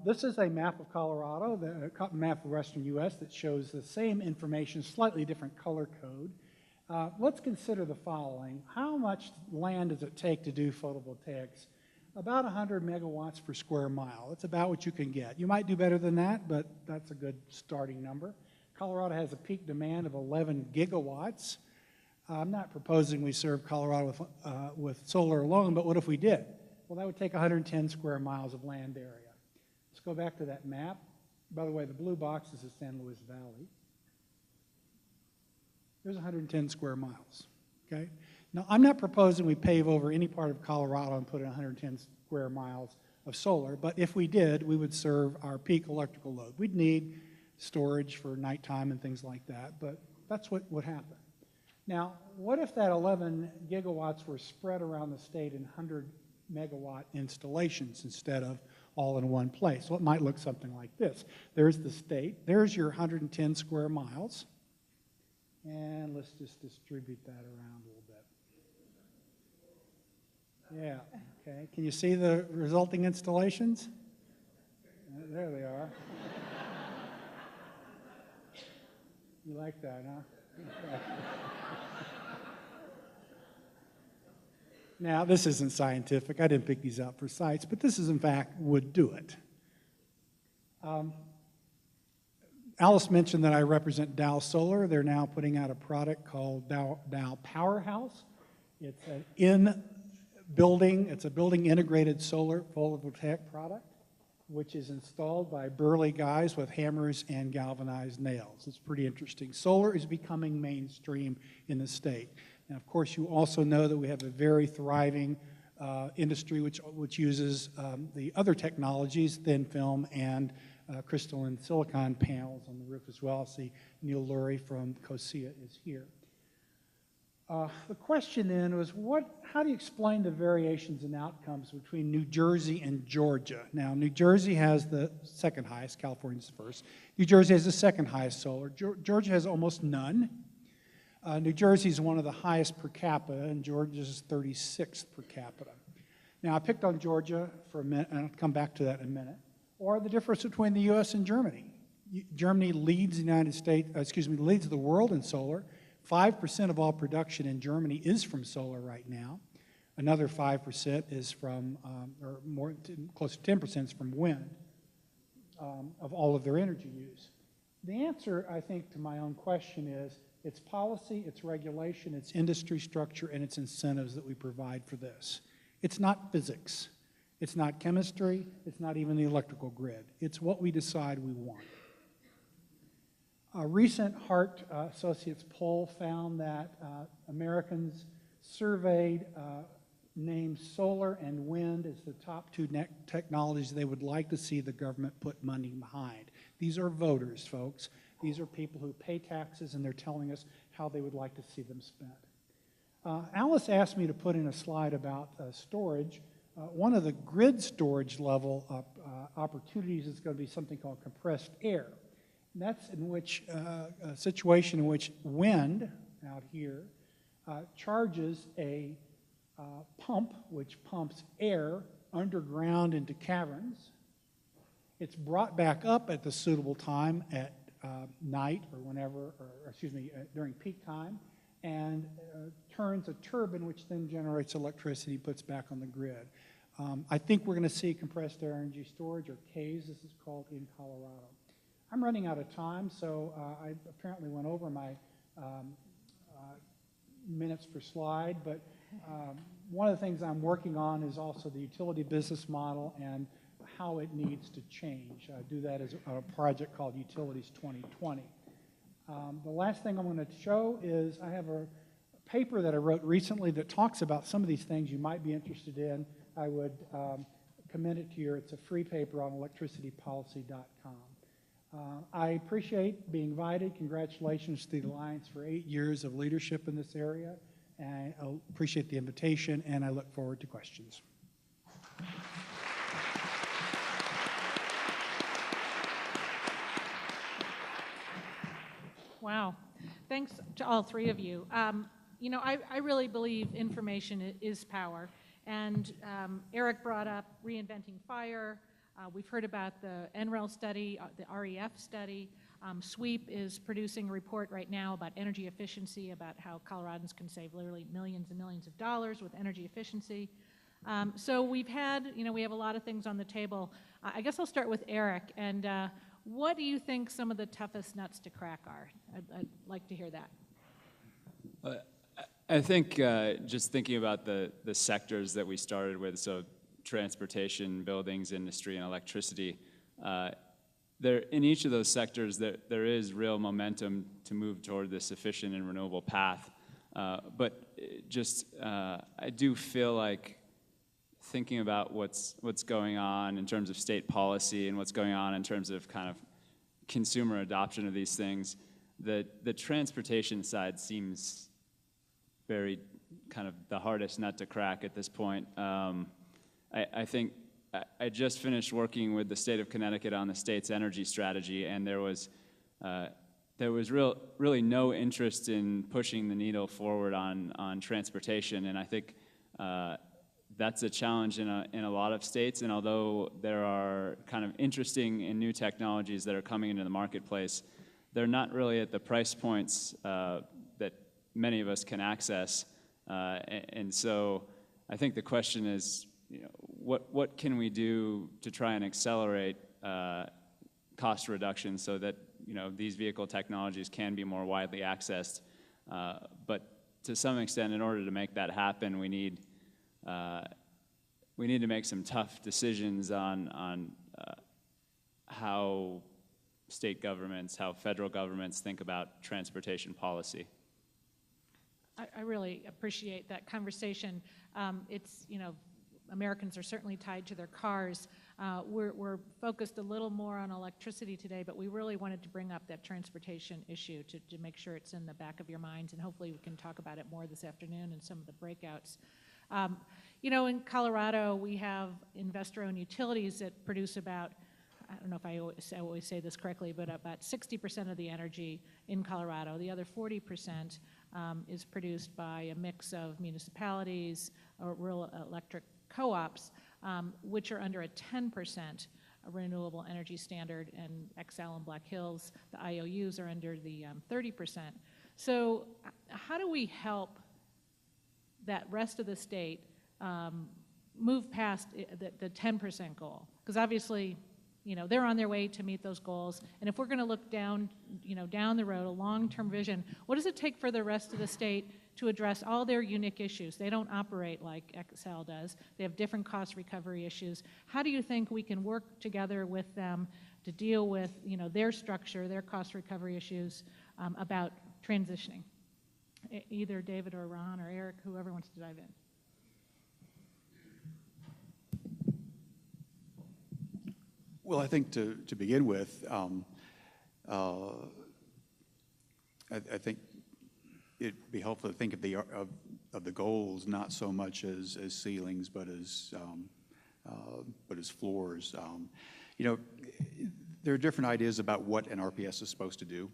This is a map of Colorado, the map of western U.S. that shows the same information, slightly different color code. Let's consider the following. How much land does it take to do photovoltaics? About 100 megawatts per square mile. That's about what you can get. You might do better than that, but that's a good starting number. Colorado has a peak demand of 11 gigawatts. I'm not proposing we serve Colorado with solar alone, but what if we did? Well, that would take 110 square miles of land area. Let's go back to that map. By the way, the blue box is the San Luis Valley. There's 110 square miles, okay? Now, I'm not proposing we pave over any part of Colorado and put in 110 square miles of solar, but if we did, we would serve our peak electrical load. We'd need storage for nighttime and things like that, but that's what would happen. Now, what if that 11 gigawatts were spread around the state in 100 megawatt installations instead of all in one place? Well, it might look something like this. There's the state. There's your 110 square miles. And let's just distribute that around a little bit. Yeah, okay. Can you see the resulting installations? There they are. You like that, huh? Now, this isn't scientific. I didn't pick these out for sites, but this is, in fact, would do it. Alice mentioned that I represent Dow Solar. They're now putting out a product called Dow Powerhouse. It's an it's a building integrated solar photovoltaic product, which is installed by burly guys with hammers and galvanized nails. It's pretty interesting. Solar is becoming mainstream in the state. And of course, you also know that we have a very thriving industry which uses the other technologies, thin film and crystalline silicon panels on the roof as well. See, Neil Lurie from COSIA is here. The question then was, how do you explain the variations in outcomes between New Jersey and Georgia? Now, New Jersey has the second highest, California's the first. New Jersey has the second highest solar. Georgia has almost none. New Jersey is one of the highest per capita, and Georgia's 36th per capita. Now, I picked on Georgia for a minute, and I'll come back to that in a minute. Or the difference between the U.S. and Germany. Germany leads the United States, leads the world in solar. 5% of all production in Germany is from solar right now. Another 5% is from, or more, close to 10% is from wind of all of their energy use. The answer, I think, to my own question is it's policy, it's regulation, it's industry structure, and it's incentives that we provide for this. It's not physics. It's not chemistry. It's not even the electrical grid. It's what we decide we want. A recent Hart Associates poll found that Americans surveyed named solar and wind as the top two technologies they would like to see the government put money behind. These are voters, folks. These are people who pay taxes, and they're telling us how they would like to see them spent. Alice asked me to put in a slide about storage. One of the grid storage level opportunities is going to be something called compressed air. And that's in which a situation in which wind out here charges a pump which pumps air underground into caverns. It's brought back up at the suitable time at night or whenever, during peak time, and turns a turbine which then generates electricity, puts back on the grid. I think we're going to see compressed air energy storage, or CAES, this is called, in Colorado. I'm running out of time, so I apparently went over my minutes per slide, but one of the things I'm working on is also the utility business model and how it needs to change. I do that as a project called Utilities 2020. The last thing I'm going to show is I have a paper that I wrote recently that talks about some of these things you might be interested in. I would commend it to you. It's a free paper on electricitypolicy.com. I appreciate being invited. Congratulations to the Alliance for 8 years of leadership in this area. And I appreciate the invitation, and I look forward to questions. Wow. Thanks to all three of you. You know, I really believe information is power. And Eric brought up reinventing fire. We've heard about the NREL study, the REF study. SWEEP is producing a report right now about energy efficiency, about how Coloradans can save literally millions and millions of dollars with energy efficiency. So we've had, we have a lot of things on the table. I guess I'll start with Eric. And what do you think some of the toughest nuts to crack are? I'd like to hear that. I think just thinking about the sectors that we started with, so transportation, buildings, industry, and electricity, in each of those sectors, there is real momentum to move toward this efficient and renewable path. But I do feel like thinking about what's going on in terms of state policy and what's going on in terms of kind of consumer adoption of these things, the transportation side seems very kind of the hardest nut to crack at this point. I think I just finished working with the state of Connecticut on the state's energy strategy, and there was really no interest in pushing the needle forward on transportation, and I think that's a challenge in a lot of states. And although there are kind of interesting and new technologies that are coming into the marketplace, they're not really at the price points that many of us can access. And so I think the question is, what can we do to try and accelerate cost reduction so that these vehicle technologies can be more widely accessed? But to some extent, in order to make that happen, we need to make some tough decisions on how state governments, how federal governments think about transportation policy. I really appreciate that conversation. It's, Americans are certainly tied to their cars. We're focused a little more on electricity today, but we really wanted to bring up that transportation issue to make sure it's in the back of your minds, and hopefully we can talk about it more this afternoon in some of the breakouts. In Colorado, we have investor-owned utilities that produce about, I don't know if I always say this correctly, but about 60% of the energy in Colorado. The other 40% is produced by a mix of municipalities or rural electric co-ops, which are under a 10% renewable energy standard, and XL and Black Hills, the IOUs, are under the 30%. So how do we help that rest of the state move past the 10% goal? Because obviously, they're on their way to meet those goals. And if we're going to look down the road, a long-term vision, what does it take for the rest of the state to address all their unique issues? They don't operate like XL does. They have different cost recovery issues. How do you think we can work together with them to deal with, their structure, their cost recovery issues about transitioning? Either David or Ron or Eric, whoever wants to dive in. Well, I think to begin with, I think it'd be helpful to think of the goals not so much as ceilings, but as floors. There are different ideas about what an RPS is supposed to do.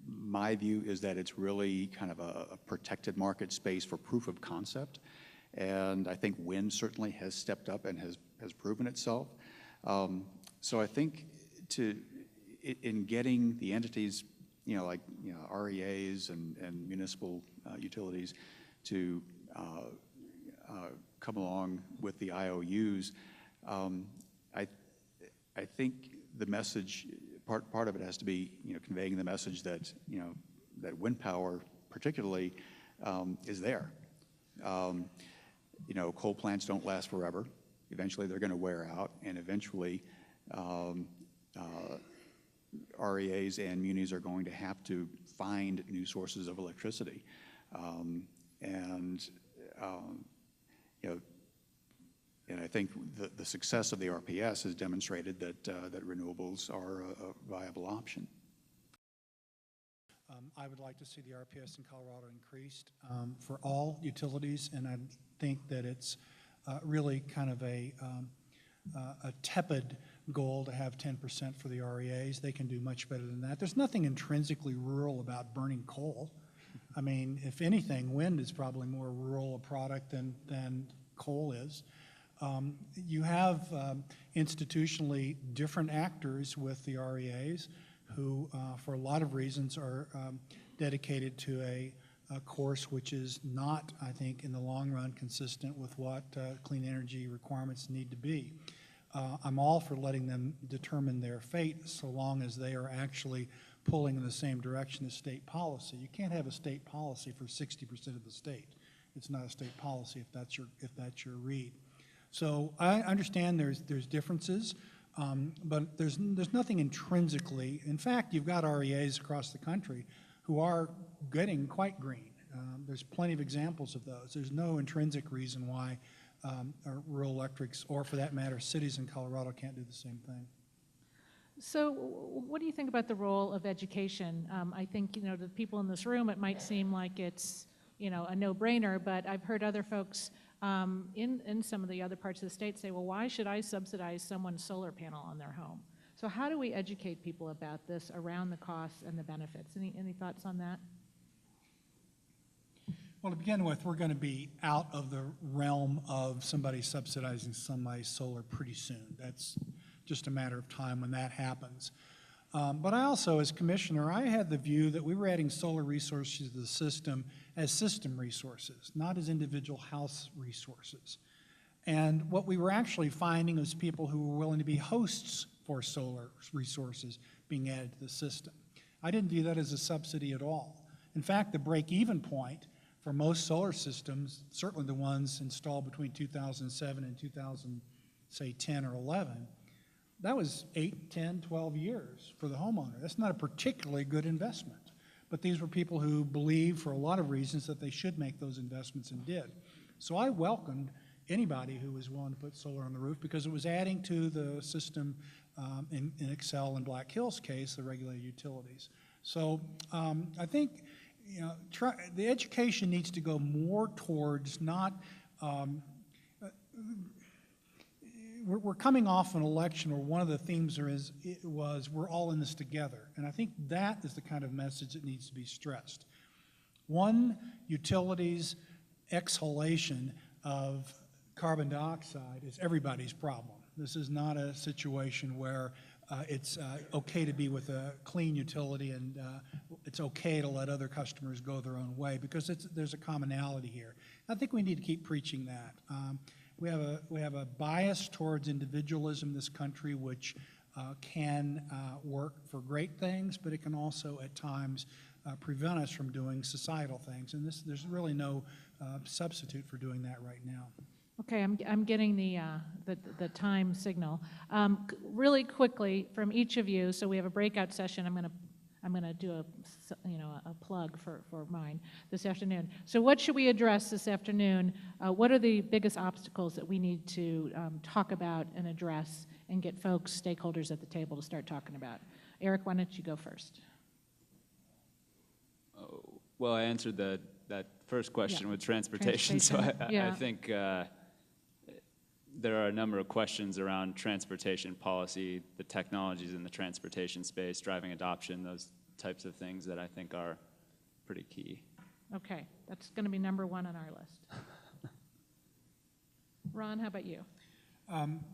My view is that it's really kind of a protected market space for proof of concept. And I think wind certainly has stepped up and has proven itself. So I think in getting the entities, like REAs and municipal utilities to come along with the IOUs, I think the message, part of it has to be conveying the message that that wind power particularly is there. Coal plants don't last forever. Eventually, they're going to wear out, and eventually, REAs and munis are going to have to find new sources of electricity, and I think the success of the RPS has demonstrated that renewables are a viable option. I would like to see the RPS in Colorado increased for all utilities, and I think that it's really kind of a tepid goal to have 10% for the REAs. They can do much better than that. There's nothing intrinsically rural about burning coal. I mean, if anything, wind is probably more rural a product than coal is. You have institutionally different actors with the REAs who, for a lot of reasons, are dedicated to a course which is not, I think, in the long run, consistent with what clean energy requirements need to be. I'm all for letting them determine their fate so long as they are actually pulling in the same direction as state policy. You can't have a state policy for 60% of the state. It's not a state policy if that's your read. So I understand there's differences, but there's nothing intrinsically. In fact, you've got REAs across the country who are getting quite green. There's plenty of examples of those. There's no intrinsic reason why rural electrics, or for that matter, cities in Colorado can't do the same thing. So what do you think about the role of education? I think, to the people in this room, it might seem like it's, a no-brainer, but I've heard other folks in some of the other parts of the state say, well, why should I subsidize someone's solar panel on their home? So how do we educate people about this around the costs and the benefits? Any thoughts on that? Well, to begin with, we're going to be out of the realm of somebody subsidizing somebody's solar pretty soon. That's just a matter of time when that happens. But I also, as commissioner, I had the view that we were adding solar resources to the system as system resources, not as individual house resources. And what we were actually finding was people who were willing to be hosts for solar resources being added to the system. I didn't view that as a subsidy at all. In fact, the break-even point for most solar systems, certainly the ones installed between 2007 and 2010 or 11, that was 8, 10, 12 years for the homeowner. That's not a particularly good investment. But these were people who believed, for a lot of reasons, that they should make those investments and did. So I welcomed anybody who was willing to put solar on the roof because it was adding to the system, in Excel and Black Hill's case, the regulated utilities. So I think the education needs to go more towards not we're coming off an election where one of the themes was we're all in this together. And I think that is the kind of message that needs to be stressed. One utility's exhalation of carbon dioxide is everybody's problem. This is not a situation where it's okay to be with a clean utility and it's okay to let other customers go their own way because there's a commonality here. I think we need to keep preaching that. We have a bias towards individualism in this country, which can work for great things, but it can also at times prevent us from doing societal things. And there's really no substitute for doing that right now. Okay, I'm getting the time signal. Really quickly from each of you. So we have a breakout session. I'm going to do a plug for mine this afternoon. So what should we address this afternoon? What are the biggest obstacles that we need to talk about and address and get folks, stakeholders at the table to start talking about? Eric, why don't you go first? Well, I answered that first question with transportation. So I think there are a number of questions around transportation policy, the technologies in the transportation space, driving adoption, those types of things that I think are pretty key. Okay, that's going to be number one on our list. Ron, how about you?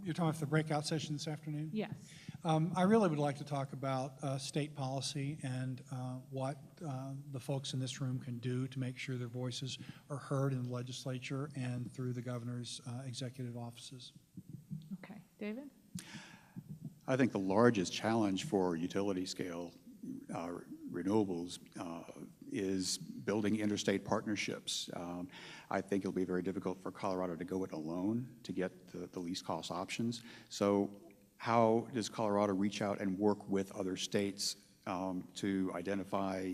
You're talking about the breakout session this afternoon? Yes. I really would like to talk about state policy and what the folks in this room can do to make sure their voices are heard in the legislature and through the governor's executive offices. Okay. David? I think the largest challenge for utility scale renewables is building interstate partnerships. I think it'll be very difficult for Colorado to go it alone to get the least cost options. So how does Colorado reach out and work with other states to identify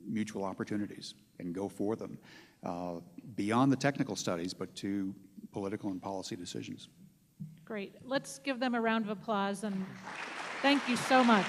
mutual opportunities and go for them beyond the technical studies, but to political and policy decisions? Great. Let's give them a round of applause and thank you so much.